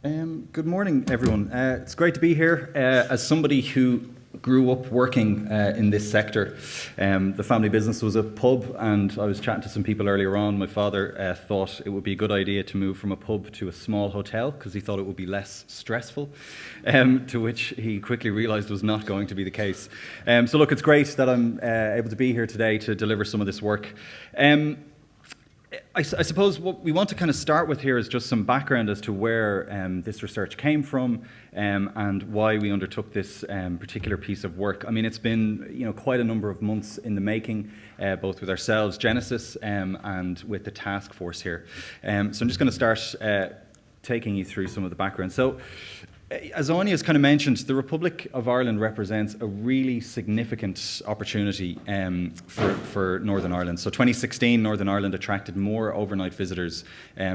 Good morning, everyone. It's great to be here. As somebody who grew up working in this sector, the family business was a pub, and I was chatting to some people earlier on. My father thought it would be a good idea to move from a pub to a small hotel because he thought it would be less stressful, to which he quickly realised was not going to be the case. So look, it's great that I'm able to be here today to deliver some of this work. I suppose what we want to kind of start with here is just some background as to where this research came from and why we undertook this particular piece of work. I mean, it's been quite a number of months in the making, both with ourselves, Genesis, and with the Taskforce here. So I'm just going to start taking you through some of the background. So, as Anya has kind of mentioned, the Republic of Ireland represents a really significant opportunity for Northern Ireland. So 2016, Northern Ireland attracted more overnight visitors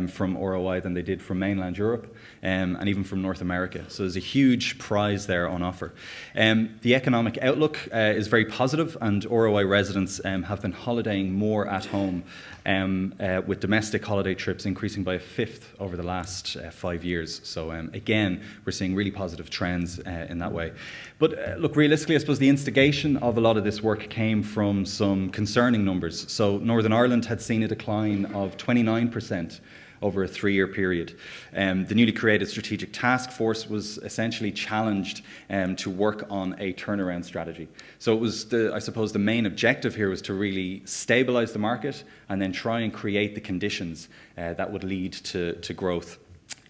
from ROI than they did from mainland Europe and even from North America. So there's a huge prize there on offer. The economic outlook is very positive, and ROI residents have been holidaying more at home, with domestic holiday trips increasing by a fifth over the last 5 years. So again, we're seeing really positive trends in that way. But look, realistically, I suppose the instigation of a lot of this work came from some concerning numbers. So Northern Ireland had seen a decline of 29% over a 3-year period. The newly created Strategic Taskforce was essentially challenged to work on a turnaround strategy. So it was, I suppose, the main objective here was to really stabilise the market and then try and create the conditions that would lead to growth.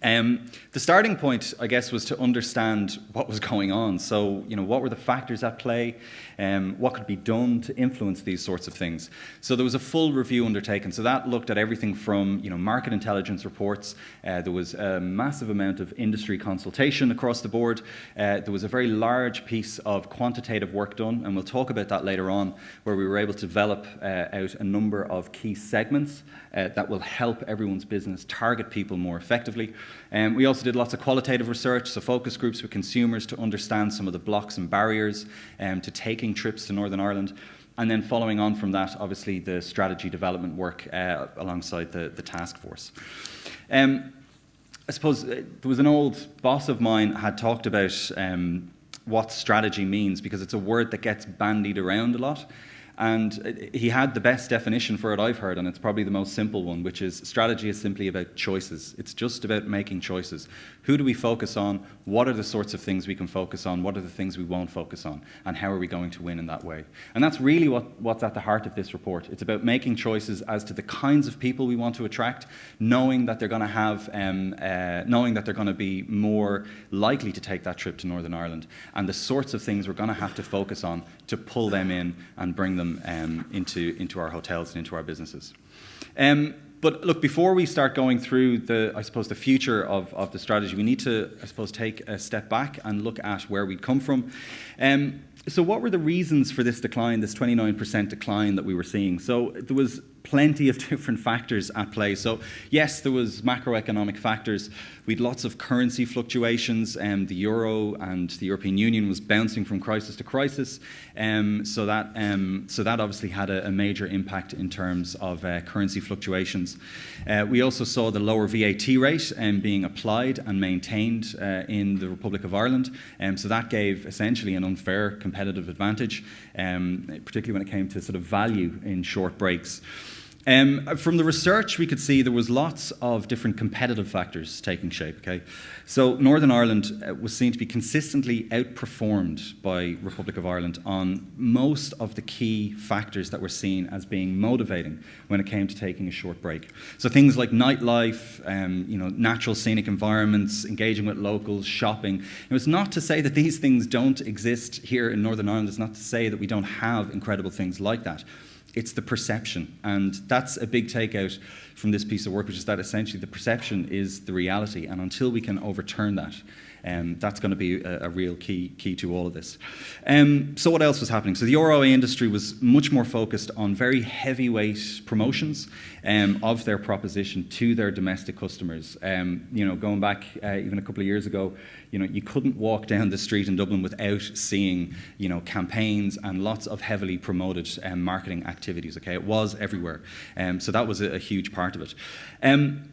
The starting point, I guess, was to understand what was going on. So, what were the factors at play? What could be done to influence these sorts of things? So there was a full review undertaken. So that looked at everything from, market intelligence reports. There was a massive amount of industry consultation across the board. There was a very large piece of quantitative work done, and we'll talk about that later on, where we were able to develop out a number of key segments that will help everyone's business target people more effectively. We also did lots of qualitative research, so focus groups with consumers to understand some of the blocks and barriers to taking trips to Northern Ireland. And then following on from that, obviously, the strategy development work alongside the task force. I suppose there was an old boss of mine had talked about what strategy means, because it's a word that gets bandied around a lot. And he had the best definition for it I've heard, and it's probably the most simple one, which is strategy is simply about choices. It's just about making choices. Who do we focus on? What are the sorts of things we can focus on? What are the things we won't focus on? And how are we going to win in that way? And that's really what's at the heart of this report. It's about making choices as to the kinds of people we want to attract, knowing that they're going to have, knowing that they're going to be more likely to take that trip to Northern Ireland, and the sorts of things we're going to have to focus on to pull them in and bring them into our hotels and into our businesses. But look, before we start going through the future of the strategy, we need to, take a step back and look at where we'd come from. So what were the reasons for this decline, this 29% decline that we were seeing? So there was plenty of different factors at play. So yes, there was macroeconomic factors. We had lots of currency fluctuations. The euro and the European Union was bouncing from crisis to crisis. So that obviously had a major impact in terms of currency fluctuations. We also saw the lower VAT rate being applied and maintained in the Republic of Ireland. So that gave essentially an unfair competitive advantage, particularly when it came to sort of value in short breaks. From the research, we could see there was lots of different competitive factors taking shape. Okay, so Northern Ireland was seen to be consistently outperformed by Republic of Ireland on most of the key factors that were seen as being motivating when it came to taking a short break. So things like nightlife, natural scenic environments, engaging with locals, shopping. It was not to say that these things don't exist here in Northern Ireland. It's not to say that we don't have incredible things like that. It's the perception, and that's a big takeout from this piece of work, which is that essentially the perception is the reality, and until we can overturn that, That's going to be a real key to all of this. So what else was happening? So the ROI industry was much more focused on very heavyweight promotions of their proposition to their domestic customers. Going back even a couple of years ago, you couldn't walk down the street in Dublin without seeing, campaigns and lots of heavily promoted marketing activities. Okay, it was everywhere. So that was a huge part of it.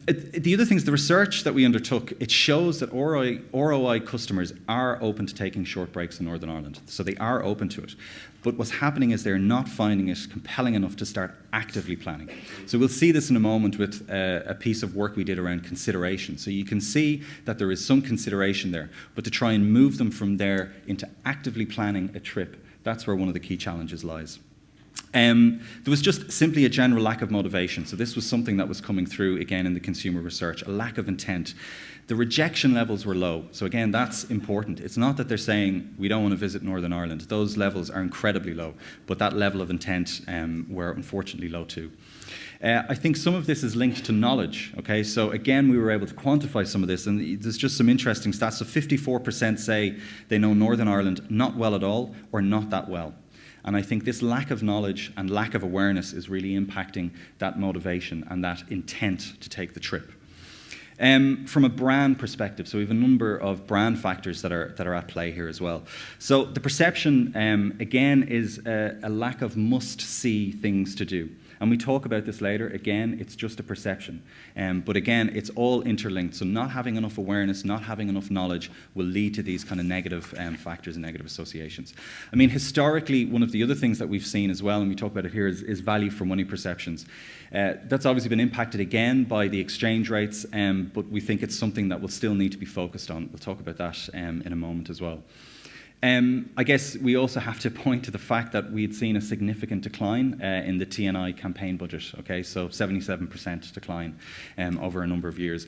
The other things, the research that we undertook, it shows that ROI customers are open to taking short breaks in Northern Ireland. So they are open to it. But what's happening is they're not finding it compelling enough to start actively planning. So we'll see this in a moment with a piece of work we did around consideration. So you can see that there is some consideration there, but to try and move them from there into actively planning a trip, that's where one of the key challenges lies. There was just simply a general lack of motivation. So this was something that was coming through again in the consumer research, a lack of intent. The rejection levels were low. So again, that's important. It's not that they're saying, we don't want to visit Northern Ireland. Those levels are incredibly low, but that level of intent were unfortunately low too. I think some of this is linked to knowledge. Okay, so again, we were able to quantify some of this, and there's just some interesting stats. So 54% say they know Northern Ireland not well at all or not that well. And I think this lack of knowledge and lack of awareness is really impacting that motivation and that intent to take the trip. From a brand perspective, so we have a number of brand factors that are at play here as well. So the perception, again, is a lack of must-see things to do. And we talk about this later. Again, it's just a perception. But again, it's all interlinked. So not having enough awareness, not having enough knowledge will lead to these kind of negative factors and negative associations. I mean, historically, one of the other things that we've seen as well, and we talk about it here, is value for money perceptions. That's obviously been impacted again by the exchange rates, but we think it's something that will still need to be focused on. We'll talk about that in a moment as well. I guess we also have to point to the fact that we had seen a significant decline in the T&I campaign budget, okay, so 77% decline over a number of years.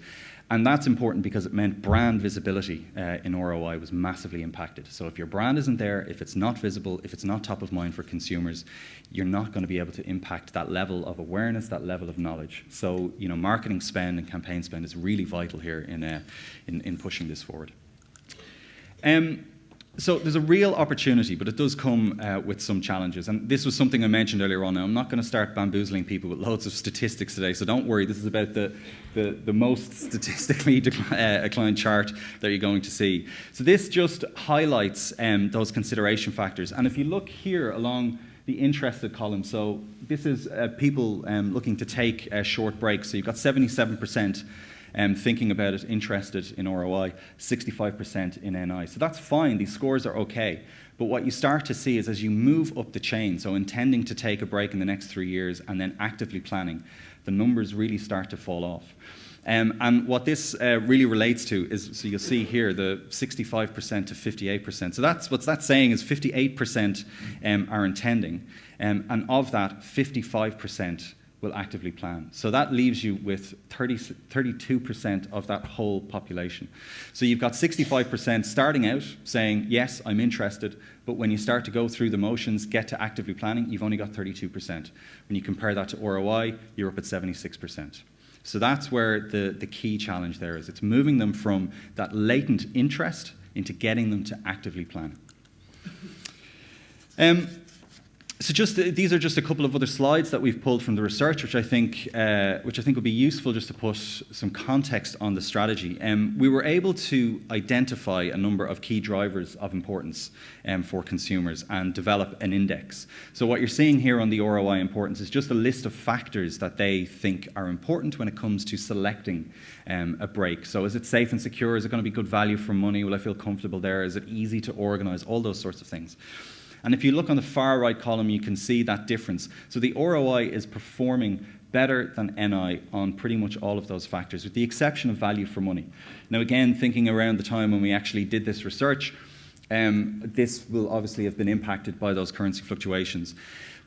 And that's important because it meant brand visibility in ROI was massively impacted. So if your brand isn't there, if it's not visible, if it's not top of mind for consumers, you're not going to be able to impact that level of awareness, that level of knowledge. So, marketing spend and campaign spend is really vital here in pushing this forward. So there's a real opportunity, but it does come with some challenges. And this was something I mentioned earlier on. Now, I'm not going to start bamboozling people with loads of statistics today, so don't worry. This is about the most statistically inclined chart that you're going to see. So this just highlights those consideration factors. And if you look here along the interested column, so this is people looking to take short breaks. So you've got 77%. Thinking about it, interested in ROI, 65% in NI. So that's fine, these scores are okay. But what you start to see is as you move up the chain, so intending to take a break in the next 3 years and then actively planning, the numbers really start to fall off. And what this really relates to is, so you'll see here, the 65% to 58%. So what's that saying is 58% are intending, and of that, 55% will actively plan. So that leaves you with 32% of that whole population. So you've got 65% starting out saying, yes, I'm interested, but when you start to go through the motions, get to actively planning, you've only got 32%. When you compare that to ROI, you're up at 76%. So that's where the key challenge there is. It's moving them from that latent interest into getting them to actively plan. So these are just a couple of other slides that we've pulled from the research, which I think would be useful just to put some context on the strategy. We were able to identify a number of key drivers of importance for consumers and develop an index. So what you're seeing here on the ROI importance is just a list of factors that they think are important when it comes to selecting a break. So is it safe and secure? Is it going to be good value for money? Will I feel comfortable there? Is it easy to organize? All those sorts of things. And if you look on the far right column, you can see that difference. So the ROI is performing better than NI on pretty much all of those factors, with the exception of value for money. Now, again, thinking around the time when we actually did this research, this will obviously have been impacted by those currency fluctuations.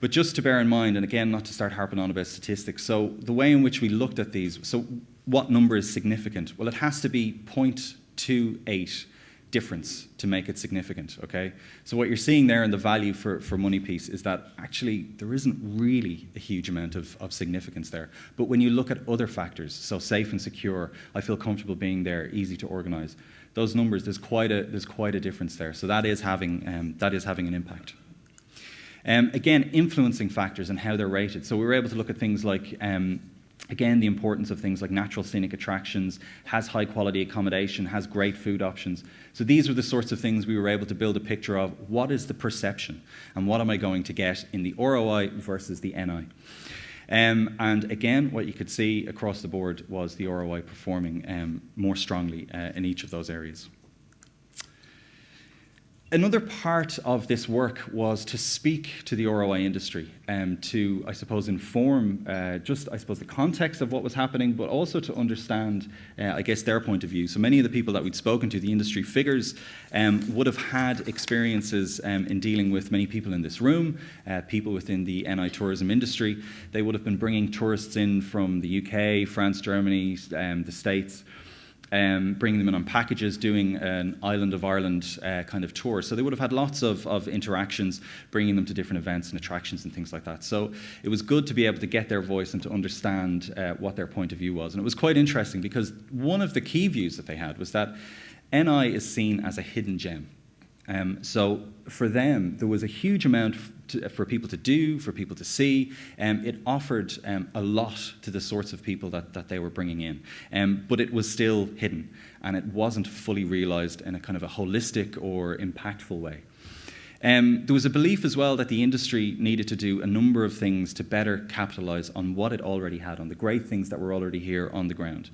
But just to bear in mind, and again, not to start harping on about statistics, so the way in which we looked at these, so what number is significant? Well, it has to be 0.28 difference to make it significant, okay? So what you're seeing there in the value for money piece is that actually there isn't really a huge amount of significance there. But when you look at other factors, so safe and secure, I feel comfortable being there, easy to organize, those numbers, there's quite a difference there. So that is having an impact. Again, influencing factors and how they're rated. So we were able to look at things like, again, the importance of things like natural scenic attractions, has high quality accommodation, has great food options. So these were the sorts of things we were able to build a picture of. What is the perception and what am I going to get in the ROI versus the NI? And again, what you could see across the board was the ROI performing more strongly in each of those areas. Another part of this work was to speak to the ROI industry to, I suppose, inform the context of what was happening, but also to understand, I guess, their point of view. So many of the people that we'd spoken to, the industry figures, would have had experiences in dealing with many people in this room, people within the NI tourism industry. They would have been bringing tourists in from the UK, France, Germany, the States, bringing them in on packages, doing an Island of Ireland kind of tour. So they would have had lots of interactions, bringing them to different events and attractions and things like that. So it was good to be able to get their voice and to understand what their point of view was. And it was quite interesting because one of the key views that they had was that NI is seen as a hidden gem. So for them, there was a huge amount for people to do, for people to see. It offered a lot to the sorts of people that they were bringing in, but it was still hidden, and it wasn't fully realised in a kind of a holistic or impactful way. There was a belief as well that the industry needed to do a number of things to better capitalise on what it already had, on the great things that were already here on the ground.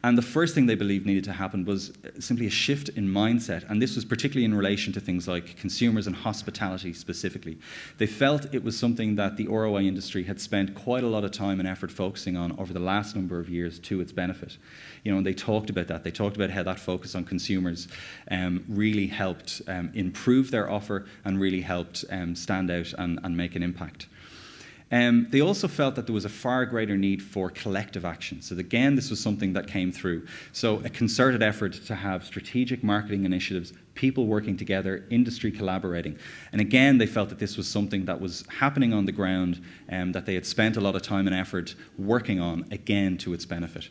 And the first thing they believed needed to happen was simply a shift in mindset, and this was particularly in relation to things like consumers and hospitality specifically. They felt it was something that the ROI industry had spent quite a lot of time and effort focusing on over the last number of years to its benefit. You know, and they talked about that. They talked about how that focus on consumers really helped improve their offer and really helped stand out and make an impact. They also felt that there was a far greater need for collective action. So again, this was something that came through. So a concerted effort to have strategic marketing initiatives, people working together, industry collaborating. And again, they felt that this was something that was happening on the ground, that they had spent a lot of time and effort working on, again, to its benefit.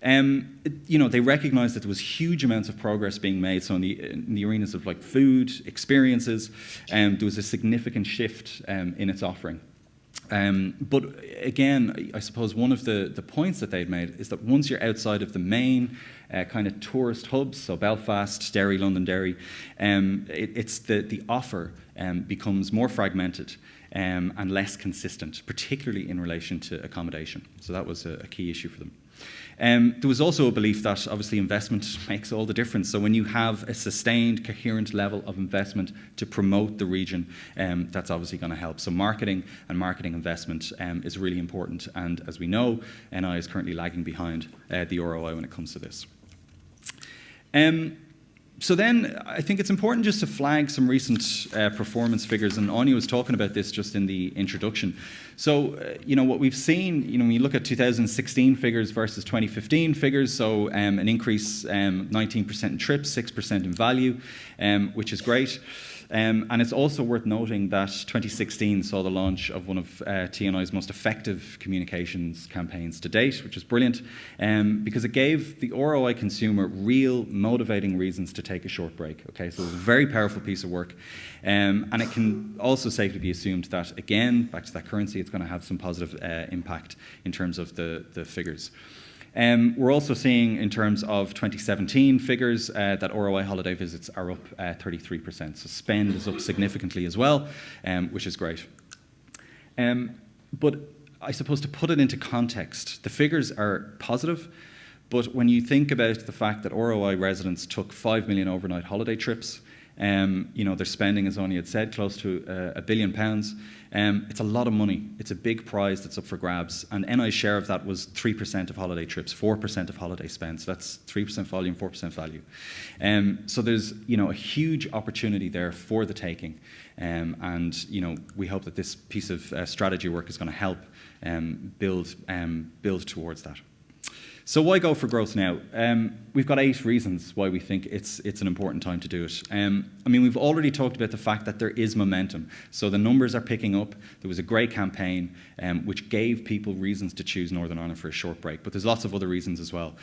They recognised that there was huge amounts of progress being made. So in the arenas of like food, experiences, there was a significant shift in its offering. But again, I suppose one of the points that they'd made is that once you're outside of the main kind of tourist hubs, so Belfast, Derry, Londonderry, it's the offer becomes more fragmented and less consistent, particularly in relation to accommodation. So that was a key issue for them. There was also a belief that obviously investment makes all the difference. So when you have a sustained, coherent level of investment to promote the region, that's obviously going to help. So marketing and marketing investment is really important. And as we know, NI is currently lagging behind the ROI when it comes to this. So then I think it's important just to flag some recent performance figures, and Anya was talking about this just in the introduction. So, what we've seen, when you look at 2016 figures versus 2015 figures, so an increase 19% in trips, 6% in value, which is great. And it's also worth noting that 2016 saw the launch of one of TNI's most effective communications campaigns to date, which is brilliant, because it gave the ROI consumer real motivating reasons to take a short break. Okay, so it was a very powerful piece of work, and it can also safely be assumed that, again, back to that currency, it's going to have some positive impact in terms of the figures. We're also seeing, in terms of 2017 figures, that ROI holiday visits are up 33%. So spend is up significantly as well, which is great. But I suppose to put it into context, the figures are positive, but when you think about the fact that ROI residents took 5 million overnight holiday trips, they're spending, as Anya had said, close to £1 billion. It's a lot of money. It's a big prize that's up for grabs. And NI's share of that was 3% of holiday trips, 4% of holiday spend. So that's 3% volume, 4% value. So there's, a huge opportunity there for the taking. And we hope that this piece of strategy work is going to help build towards that. So why go for growth now? We've got 8 reasons why we think it's an important time to do it. We've already talked about the fact that there is momentum. So the numbers are picking up. There was a great campaign which gave people reasons to choose Northern Ireland for a short break, but there's lots of other reasons as well.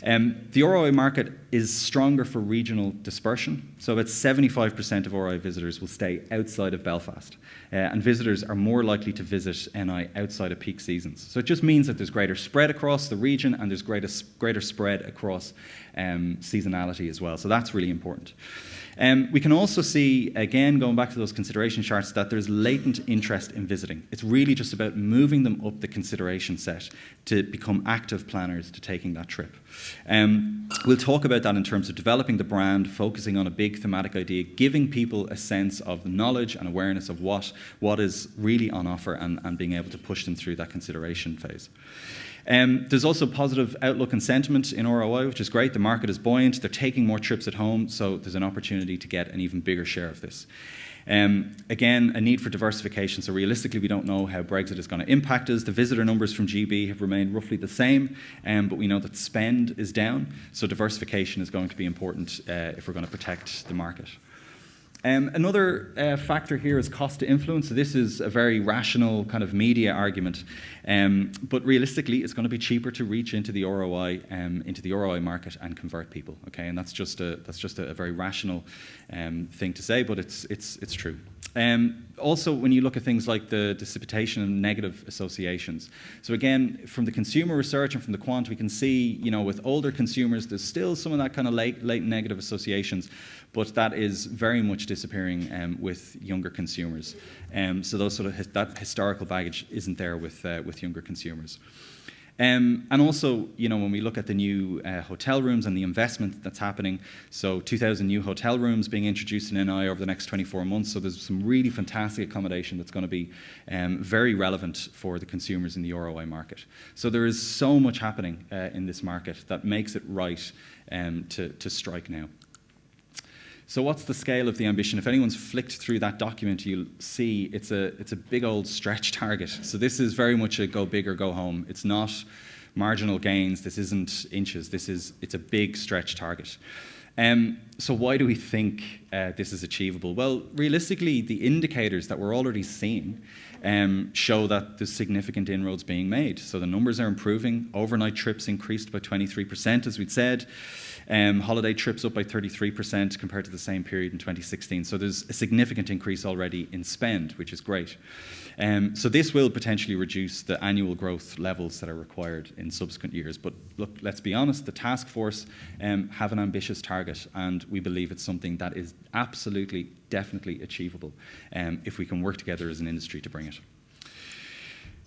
The ROI market is stronger for regional dispersion. So about 75% of ROI visitors will stay outside of Belfast. And visitors are more likely to visit NI outside of peak seasons. So it just means that there's greater spread across the region and there's greater spread across seasonality as well. So that's really important. We can also see, again, going back to those consideration charts, that there's latent interest in visiting. It's really just about moving them up the consideration set to become active planners to taking that trip. We'll talk about that in terms of developing the brand, focusing on a big thematic idea, giving people a sense of the knowledge and awareness of what is really on offer and being able to push them through that consideration phase. There's also positive outlook and sentiment in ROI, which is great. The market is buoyant. They're taking more trips at home, so there's an opportunity to get an even bigger share of this. Again, a need for diversification. So realistically, we don't know how Brexit is going to impact us. The visitor numbers from GB have remained roughly the same, but we know that spend is down. So diversification is going to be important if we're going to protect the market. Another factor here is cost to influence. So this is a very rational kind of media argument, but realistically, it's going to be cheaper to reach into the ROI market and convert people. Okay, and that's just a very rational thing to say, but it's true. Also, when you look at things like the dissipation and negative associations. So again, from the consumer research and from the quant, we can see, with older consumers, there's still some of that kind of latent negative associations, but that is very much disappearing with younger consumers. So those that historical baggage isn't there with younger consumers. And also, when we look at the new hotel rooms and the investment that's happening, so 2,000 new hotel rooms being introduced in NI over the next 24 months, so there's some really fantastic accommodation that's going to be very relevant for the consumers in the ROI market. So there is so much happening in this market that makes it right to strike now. So what's the scale of the ambition? If anyone's flicked through that document, you'll see it's a big old stretch target. So this is very much a go big or go home. It's not marginal gains. This isn't inches. It's a big stretch target. So why do we think this is achievable? Well, realistically, the indicators that we're already seeing show that there's significant inroads being made. So the numbers are improving. Overnight trips increased by 23%, as we'd said. Holiday trips up by 33% compared to the same period in 2016. So there's a significant increase already in spend, which is great. So this will potentially reduce the annual growth levels that are required in subsequent years. But look, let's be honest, the Taskforce have an ambitious target, and we believe it's something that is absolutely, definitely achievable if we can work together as an industry to bring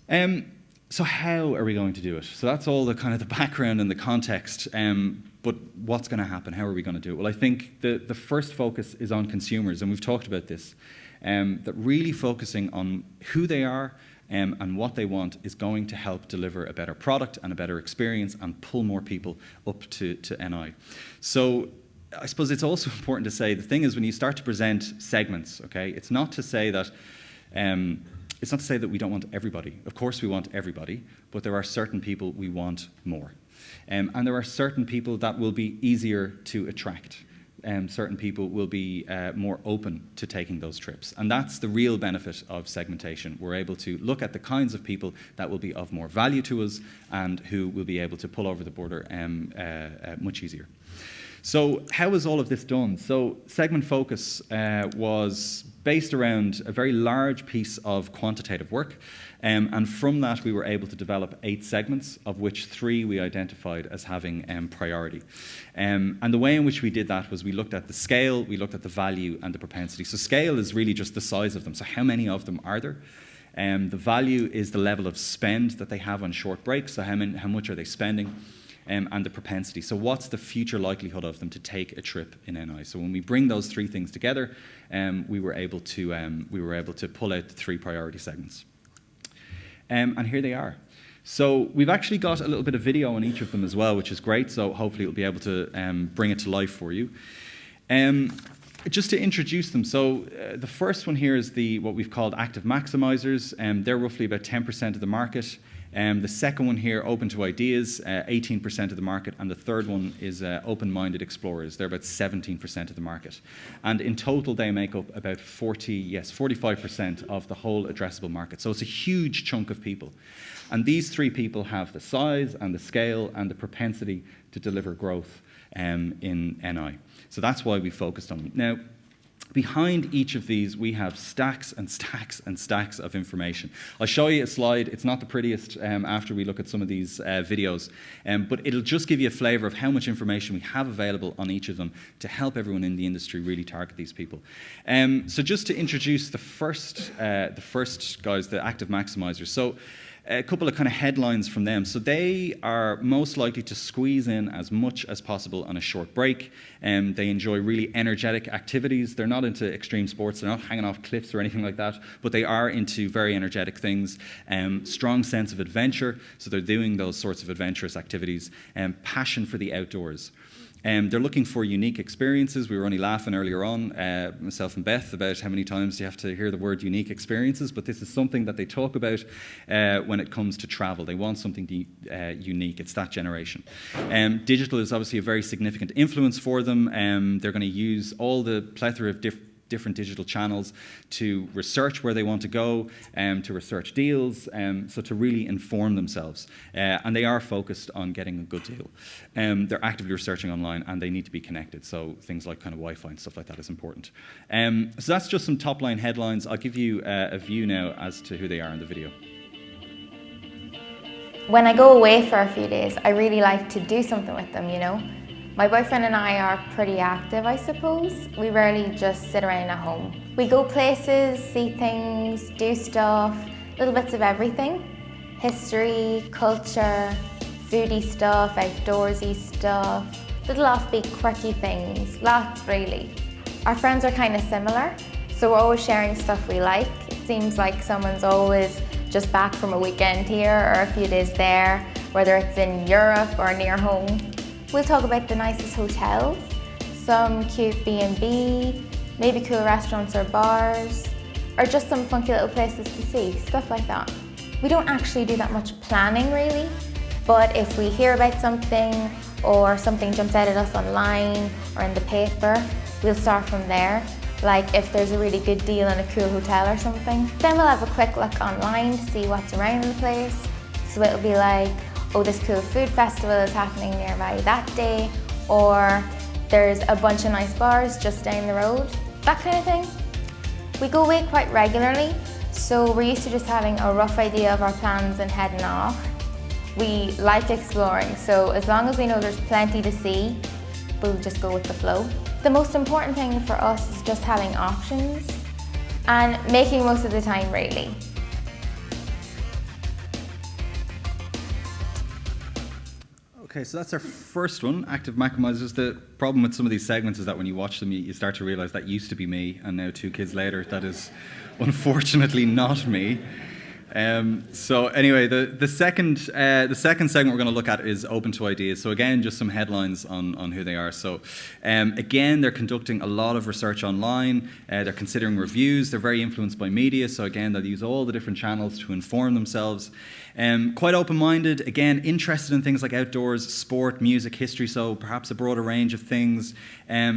it. So how are we going to do it? So that's all the kind of the background and the context. But what's going to happen? How are we going to do it? Well, I think the first focus is on consumers, and we've talked about this. That really focusing on who they are and what they want is going to help deliver a better product and a better experience and pull more people up to NI. So I suppose it's also important to say, the thing is, when you start to present segments, okay, it's not to say that we don't want everybody. Of course we want everybody, but there are certain people we want more. And there are certain people that will be easier to attract. Certain people will be more open to taking those trips. And that's the real benefit of segmentation. We're able to look at the kinds of people that will be of more value to us and who will be able to pull over the border much easier. So how is all of this done? So segment focus was based around a very large piece of quantitative work. And from that, we were able to develop 8 segments, of which 3 we identified as having priority. And the way in which we did that was we looked at the scale, we looked at the value, and the propensity. So scale is really just the size of them. So how many of them are there? The value is the level of spend that they have on short breaks. So how much are they spending? And the propensity. So what's the future likelihood of them to take a trip in NI? So when we bring those 3 things together, we were able to pull out the 3 priority segments. And here they are. So we've actually got a little bit of video on each of them as well, which is great. So hopefully we'll be able to bring it to life for you. Just to introduce them, so the first one here is what we've called active maximizers. They're roughly about 10% of the market. The second one here, open to ideas, 18% of the market, and the third one is open-minded explorers. They're about 17% of the market. And in total, they make up about 45% of the whole addressable market. So it's a huge chunk of people. And these three people have the size and the scale and the propensity to deliver growth in NI. So that's why we focused on them. Now, behind each of these, we have stacks and stacks and stacks of information. I'll show you a slide. It's not the prettiest after we look at some of these videos, but it'll just give you a flavour of how much information we have available on each of them to help everyone in the industry really target these people. So just to introduce the first guys, the active maximizers. So a couple of kind of headlines from them. So they are most likely to squeeze in as much as possible on a short break. They enjoy really energetic activities. They're not into extreme sports. They're not hanging off cliffs or anything like that, but they are into very energetic things. Strong sense of adventure, so they're doing those sorts of adventurous activities. Passion for the outdoors. They're looking for unique experiences. We were only laughing earlier on, myself and Beth, about how many times you have to hear the word unique experiences, but this is something that they talk about when it comes to travel. They want something unique. It's that generation. Digital is obviously a very significant influence for them. They're going to use all the plethora of different digital channels to research where they want to go, to research deals, so to really inform themselves. And they are focused on getting a good deal. They're actively researching online, and they need to be connected, so things like kind of Wi-Fi and stuff like that is important. So that's just some top-line headlines. I'll give you a view now as to who they are in the video. When I go away for a few days, I really like to do something with them, you know. My boyfriend and I are pretty active, I suppose. We rarely just sit around at home. We go places, see things, do stuff, little bits of everything. History, culture, foodie stuff, outdoorsy stuff, little offbeat, quirky things, lots really. Our friends are kind of similar, so we're always sharing stuff we like. It seems like someone's always just back from a weekend here or a few days there, whether it's in Europe or near home. We'll talk about the nicest hotels, some cute B&B, maybe cool restaurants or bars, or just some funky little places to see, stuff like that. We don't actually do that much planning really, but if we hear about something or something jumps out at us online or in the paper, we'll start from there. Like if there's a really good deal on a cool hotel or something, then we'll have a quick look online to see what's around the place. So it'll be like, oh, this cool food festival is happening nearby that day, or there's a bunch of nice bars just down the road, that kind of thing. We go away quite regularly, so we're used to just having a rough idea of our plans and heading off. We like exploring, so as long as we know there's plenty to see, we'll just go with the flow. The most important thing for us is just having options and making most of the time really. Okay, so that's our first one, active maximizers. The problem with some of these segments is that when you watch them, you start to realize that used to be me, and now 2 kids later, that is unfortunately not me. So anyway, the second segment we're going to look at is open to ideas. So again, just some headlines on who they are. So again, they're conducting a lot of research online. They're considering reviews. They're very influenced by media. So again, they'll use all the different channels to inform themselves. Quite open-minded, again, interested in things like outdoors, sport, music, history, so perhaps a broader range of things.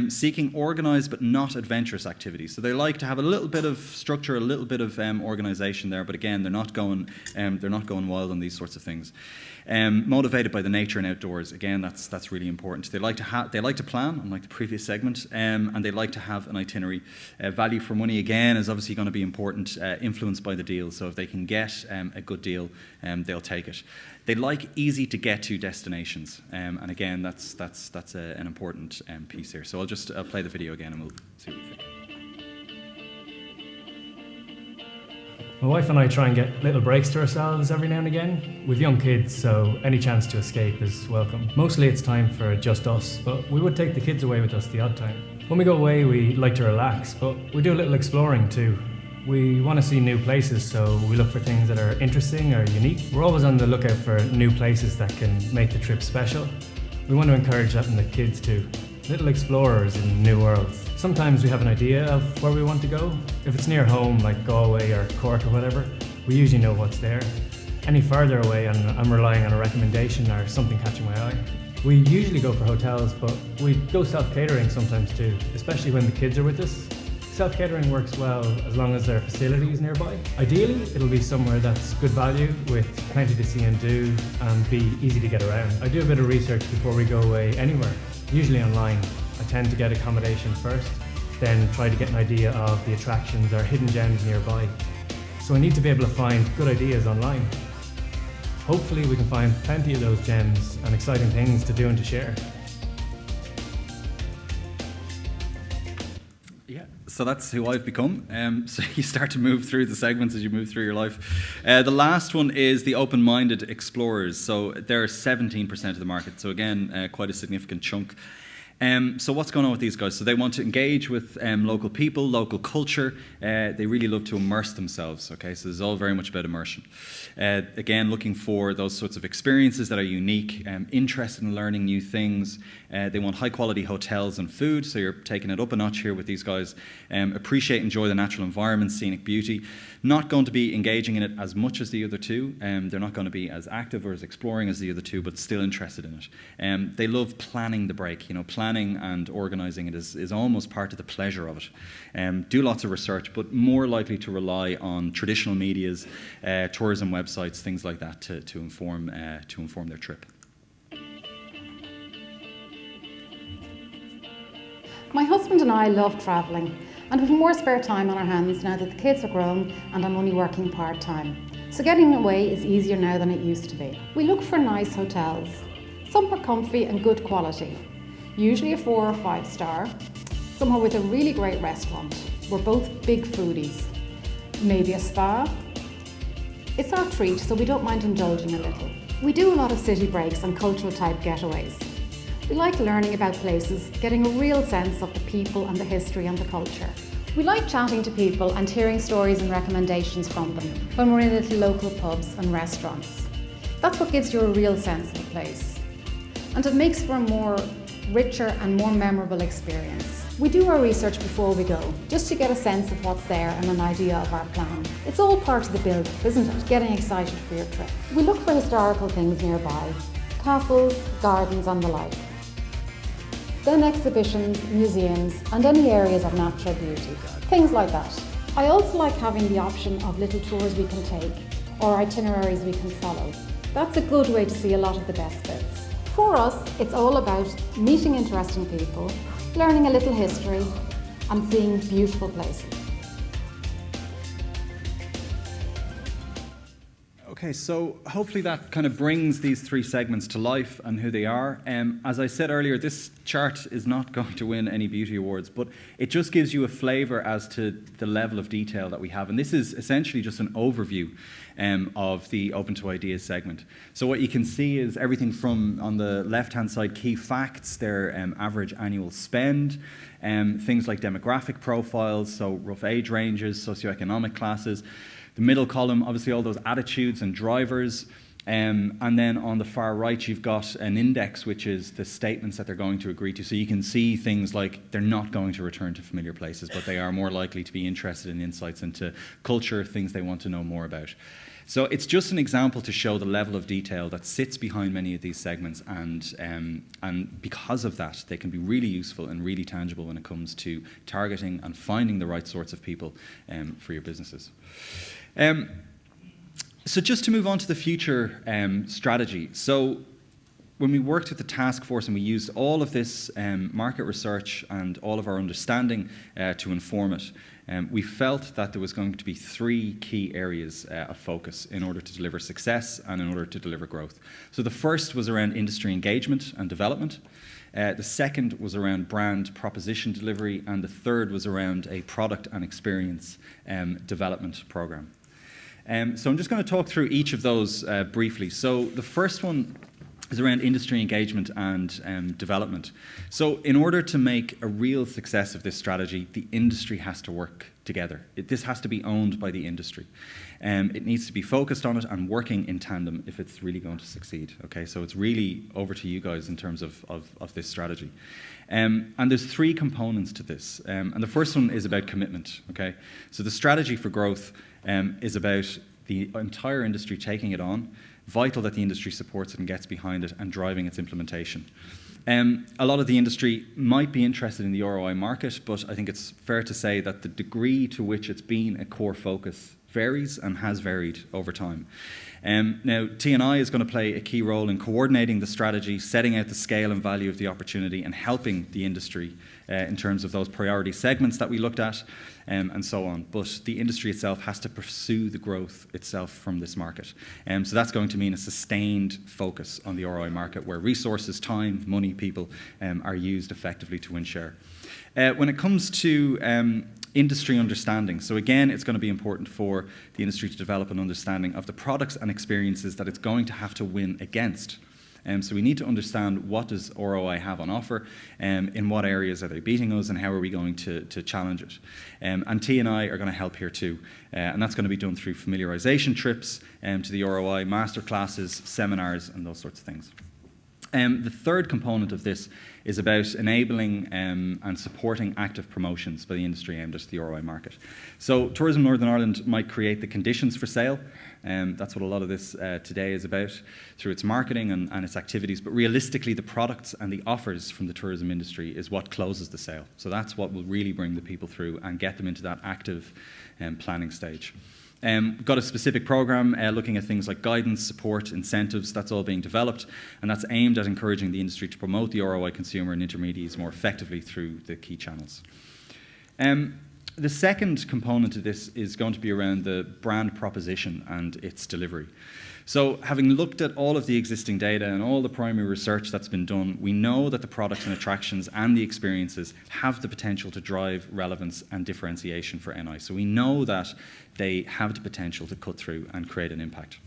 Seeking organised but not adventurous activities. So they like to have a little bit of structure, a little bit of organisation there, but again, they're not going wild on these sorts of things. Motivated by the nature and outdoors. Again, that's really important. They like to plan, unlike the previous segment, and they like to have an itinerary. Value for money again is obviously going to be important. Influenced by the deal. So if they can get a good deal, they'll take it. They like easy to get to destinations, and again, that's an important piece here. So I'll play the video again, and we'll see what you think. My wife and I try and get little breaks to ourselves every now and again. We've young kids, so any chance to escape is welcome. Mostly it's time for just us, but we would take the kids away with us the odd time. When we go away, we like to relax, but we do a little exploring too. We want to see new places, so we look for things that are interesting or unique. We're always on the lookout for new places that can make the trip special. We want to encourage that in the kids too. Little explorers in new worlds. Sometimes we have an idea of where we want to go. If it's near home, like Galway or Cork or whatever, we usually know what's there. Any further away and I'm relying on a recommendation or something catching my eye. We usually go for hotels, but we go self-catering sometimes too, especially when the kids are with us. Self-catering works well as long as there are facilities nearby. Ideally, it'll be somewhere that's good value with plenty to see and do and be easy to get around. I do a bit of research before we go away anywhere, usually online. I tend to get accommodation first, then try to get an idea of the attractions or hidden gems nearby. So I need to be able to find good ideas online. Hopefully we can find plenty of those gems and exciting things to do and to share. Yeah, so that's who I've become. So you start to move through the segments as you move through your life. The last one is the open-minded explorers. So they're 17% of the market. So again, quite a significant chunk. So what's going on with these guys? So they want to engage with local people, local culture. They really love to immerse themselves. Okay, so this is all very much about immersion. Again, looking for those sorts of experiences that are unique, interested in learning new things. They want high quality hotels and food. So you're taking it up a notch here with these guys. Appreciate, enjoy the natural environment, scenic beauty. Not going to be engaging in it as much as the other two. They're not going to be as active or as exploring as the other two, but still interested in it. They love planning the break. Planning and organising it is almost part of the pleasure of it. Do lots of research, but more likely to rely on traditional medias, tourism websites, things like that to inform their trip. My husband and I love travelling, and we've more spare time on our hands now that the kids are grown and I'm only working part-time. So getting away is easier now than it used to be. We look for nice hotels. Some are comfy and good quality, usually a 4 or 5 star, somewhere with a really great restaurant. We're both big foodies. Maybe a spa. It's our treat, so we don't mind indulging a little. We do a lot of city breaks and cultural type getaways. We like learning about places, getting a real sense of the people and the history and the culture. We like chatting to people and hearing stories and recommendations from them when we're in little local pubs and restaurants. That's what gives you a real sense of a place. And it makes for a more richer and more memorable experience. We do our research before we go, just to get a sense of what's there and an idea of our plan. It's all part of the build, isn't it? Getting excited for your trip. We look for historical things nearby, castles, gardens and the like. Then exhibitions, museums and any areas of natural beauty, things like that. I also like having the option of little tours we can take or itineraries we can follow. That's a good way to see a lot of the best bits. For us, it's all about meeting interesting people, learning a little history and seeing beautiful places. Okay, so hopefully that kind of brings these 3 segments to life and who they are. As I said earlier, this chart is not going to win any beauty awards, but it just gives you a flavour as to the level of detail that we have. And this is essentially just an overview of the Open to Ideas segment. So what you can see is everything from, on the left-hand side, key facts, their average annual spend, things like demographic profiles, so rough age ranges, socioeconomic classes. The middle column, obviously all those attitudes and drivers. And then on the far right, you've got an index, which is the statements that they're going to agree to. So you can see things like they're not going to return to familiar places, but they are more likely to be interested in insights into culture, things they want to know more about. So it's just an example to show the level of detail that sits behind many of these segments, and because of that, they can be really useful and really tangible when it comes to targeting and finding the right sorts of people for your businesses. So just to move on to the future strategy. So when we worked with the Taskforce and we used all of this market research and all of our understanding to inform it, we felt that there was going to be 3 key areas of focus in order to deliver success and in order to deliver growth. So the first was around industry engagement and development. The second was around brand proposition delivery, and the third was around a product and experience development program. So I'm just going to talk through each of those briefly. So the first one is around industry engagement and development. So in order to make a real success of this strategy, the industry has to work together. This has to be owned by the industry. It needs to be focused on it and working in tandem if it's really going to succeed. Okay, so it's really over to you guys in terms of this strategy. And there's 3 components to this. And the first one is about commitment. Okay, so the strategy for growth is about the entire industry taking it on, vital that the industry supports it and gets behind it and driving its implementation. A lot of the industry might be interested in the ROI market, but I think it's fair to say that the degree to which it's been a core focus varies and has varied over time. Now, T&I is going to play a key role in coordinating the strategy, setting out the scale and value of the opportunity, and helping the industry in terms of those priority segments that we looked at, and so on. But the industry itself has to pursue the growth itself from this market. So that's going to mean a sustained focus on the ROI market, where resources, time, money, people are used effectively to win share. When it comes to industry understanding. So again, it's going to be important for the industry to develop an understanding of the products and experiences that it's going to have to win against. So we need to understand, what does ROI have on offer, in what areas are they beating us, and how are we going to challenge it. And T&I are going to help here too. And that's going to be done through familiarization trips to the ROI, masterclasses, seminars, and those sorts of things. The third component of this is about enabling and supporting active promotions by the industry aimed at the ROI market. So Tourism Northern Ireland might create the conditions for sale. That's what a lot of this today is about, through its marketing and its activities. But realistically, the products and the offers from the tourism industry is what closes the sale. So that's what will really bring the people through and get them into that active planning stage. We've got a specific program looking at things like guidance, support, incentives. That's all being developed, and that's aimed at encouraging the industry to promote the ROI consumer and intermediaries more effectively through the key channels. The second component of this is going to be around the brand proposition and its delivery. So having looked at all of the existing data and all the primary research that's been done, we know that the products and attractions and the experiences have the potential to drive relevance and differentiation for NI. So we know that they have the potential to cut through and create an impact.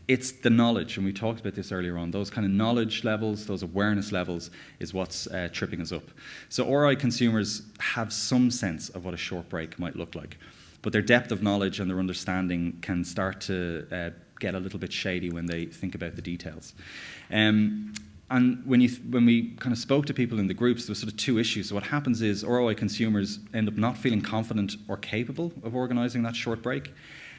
It's the knowledge, and we talked about this earlier on, those kind of knowledge levels, those awareness levels is what's tripping us up. So ROI consumers have some sense of what a short break might look like, but their depth of knowledge and their understanding can start to get a little bit shady when they think about the details. And when we kind of spoke to people in the groups, there were sort of two issues. So what happens is ROI consumers end up not feeling confident or capable of organising that short break.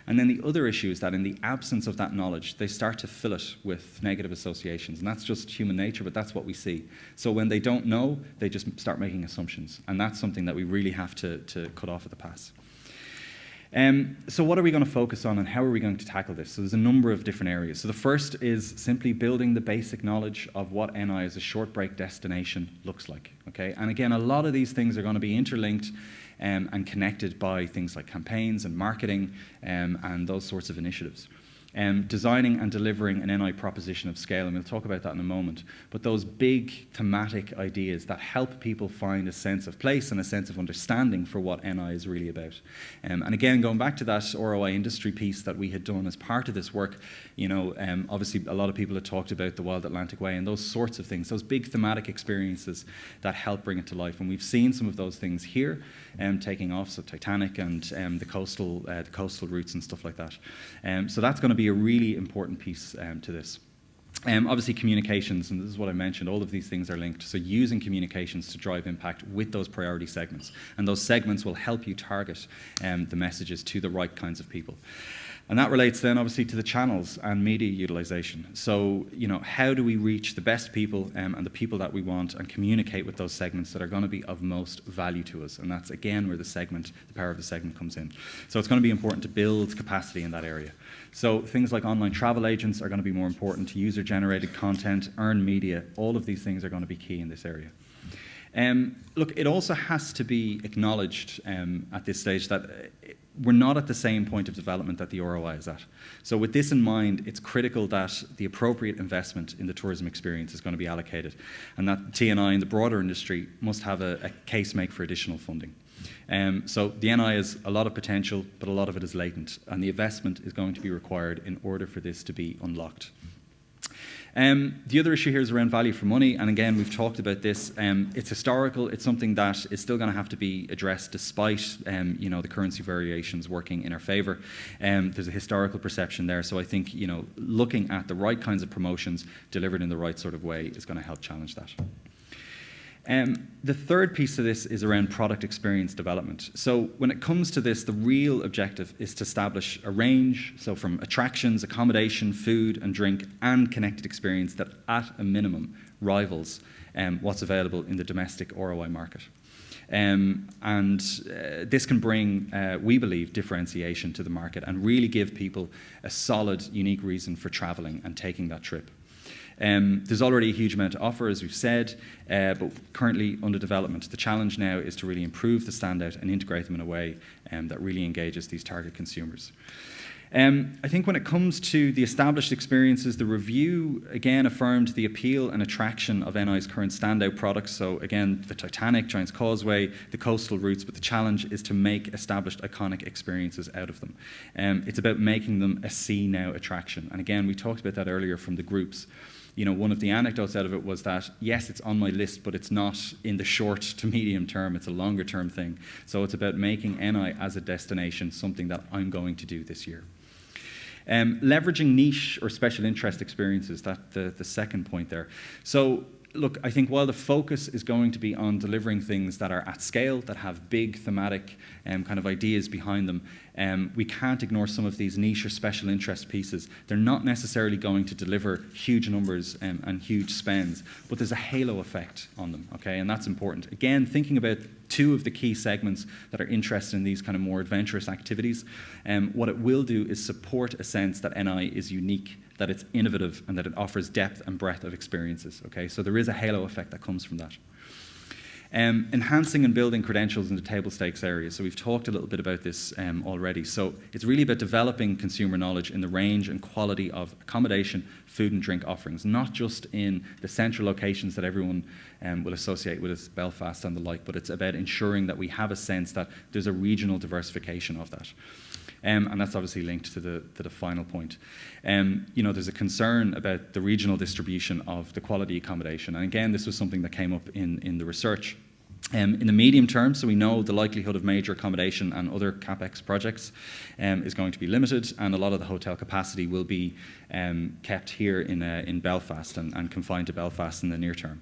And then the other issue is that in the absence of that knowledge, they start to fill it with negative associations. And that's just human nature, but that's what we see. So when they don't know, they just start making assumptions. And that's something that we really have to cut off at the pass. So what are we going to focus on, and how are we going to tackle this? So there's a number of different areas. So the first is simply building the basic knowledge of what NI as a short break destination looks like. Okay? And again, a lot of these things are going to be interlinked and connected by things like campaigns and marketing and those sorts of initiatives. Designing and delivering an NI proposition of scale, and we'll talk about that in a moment, but those big thematic ideas that help people find a sense of place and a sense of understanding for what NI is really about. And again, going back to that ROI industry piece that we had done as part of this work, you know, obviously a lot of people had talked about the Wild Atlantic Way and those sorts of things, those big thematic experiences that help bring it to life. And we've seen some of those things here taking off, so Titanic and the coastal routes and stuff like that. So that's going to be a really important piece to this. Obviously communications, and this is what I mentioned, all of these things are linked. So using communications to drive impact with those priority segments. And those segments will help you target the messages to the right kinds of people. And that relates then obviously to the channels and media utilization. So, you know, how do we reach the best people and the people that we want and communicate with those segments that are going to be of most value to us? And that's again where the power of the segment comes in. So it's going to be important to build capacity in that area. So things like online travel agents are going to be more important, user-generated content, earned media, all of these things are going to be key in this area. Look, it also has to be acknowledged at this stage that we're not at the same point of development that the ROI is at. So with this in mind, it's critical that the appropriate investment in the tourism experience is going to be allocated, and that T&I and the broader industry must have a case make for additional funding. So the NI has a lot of potential, but a lot of it is latent, and the investment is going to be required in order for this to be unlocked. The other issue here is around value for money, and again, we've talked about this. It's historical. It's something that is still going to have to be addressed despite you know, the currency variations working in our favour. There's a historical perception there, so I think, you know, looking at the right kinds of promotions delivered in the right sort of way is going to help challenge that. The third piece of this is around product experience development. So when it comes to this, the real objective is to establish a range, so from attractions, accommodation, food and drink, and connected experience that at a minimum rivals what's available in the domestic ROI market. This can bring, we believe, differentiation to the market and really give people a solid, unique reason for travelling and taking that trip. There's already a huge amount to offer, as we've said, but currently under development. The challenge now is to really improve the standout and integrate them in a way that really engages these target consumers. I think when it comes to the established experiences, the review again affirmed the appeal and attraction of NI's current standout products. So again, the Titanic, Giant's Causeway, the coastal routes, but the challenge is to make established iconic experiences out of them. It's about making them a see now attraction. And again, we talked about that earlier from the groups. You know, one of the anecdotes out of it was that, yes, it's on my list, but it's not in the short to medium term, it's a longer term thing. So it's about making NI as a destination something that I'm going to do this year. Leveraging niche or special interest experiences, that's the second point there. So look, I think while the focus is going to be on delivering things that are at scale, that have big thematic kind of ideas behind them, we can't ignore some of these niche or special interest pieces. They're not necessarily going to deliver huge numbers and huge spends, but there's a halo effect on them, okay? And that's important. Again, thinking about two of the key segments that are interested in these kind of more adventurous activities, what it will do is support a sense that NI is unique, that it's innovative, and that it offers depth and breadth of experiences, okay? So there is a halo effect that comes from that. Enhancing and building credentials in the table stakes area. So we've talked a little bit about this already. So it's really about developing consumer knowledge in the range and quality of accommodation, food and drink offerings, not just in the central locations that everyone will associate with as Belfast and the like, but it's about ensuring that we have a sense that there's a regional diversification of that. And that's obviously linked to the final point. You know, there's a concern about the regional distribution of the quality accommodation. And again, this was something that came up in the research. In the medium term, so we know the likelihood of major accommodation and other CapEx projects is going to be limited, and a lot of the hotel capacity will be kept here in Belfast and confined to Belfast in the near term.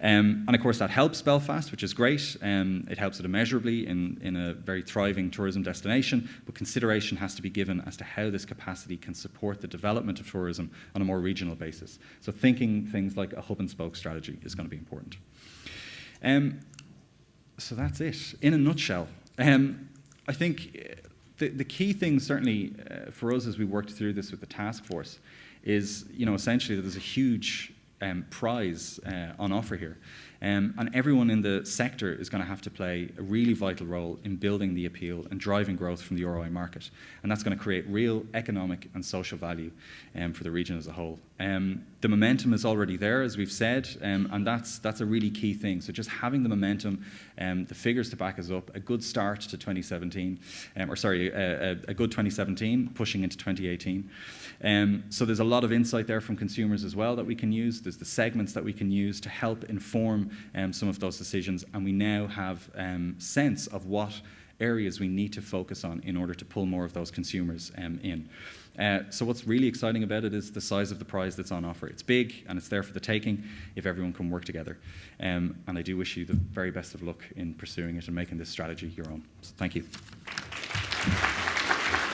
And of course that helps Belfast, which is great. It helps it immeasurably in a very thriving tourism destination, but consideration has to be given as to how this capacity can support the development of tourism on a more regional basis. So thinking things like a hub and spoke strategy is going to be important. So that's it, in a nutshell. I think the key thing, certainly for us as we worked through this with the task force, is essentially that there's a huge prize on offer here. And everyone in the sector is going to have to play a really vital role in building the appeal and driving growth from the ROI market. And that's going to create real economic and social value for the region as a whole. The momentum is already there, as we've said, and that's a really key thing. So just having the momentum, the figures to back us up, a good start to 2017, a good 2017 pushing into 2018. So there's a lot of insight there from consumers as well that we can use. There's the segments that we can use to help inform some of those decisions, and we now have sense of what areas we need to focus on in order to pull more of those consumers in. So what's really exciting about it is the size of the prize that's on offer. It's big and it's there for the taking if everyone can work together. And I do wish you the very best of luck in pursuing it and making this strategy your own. So thank you.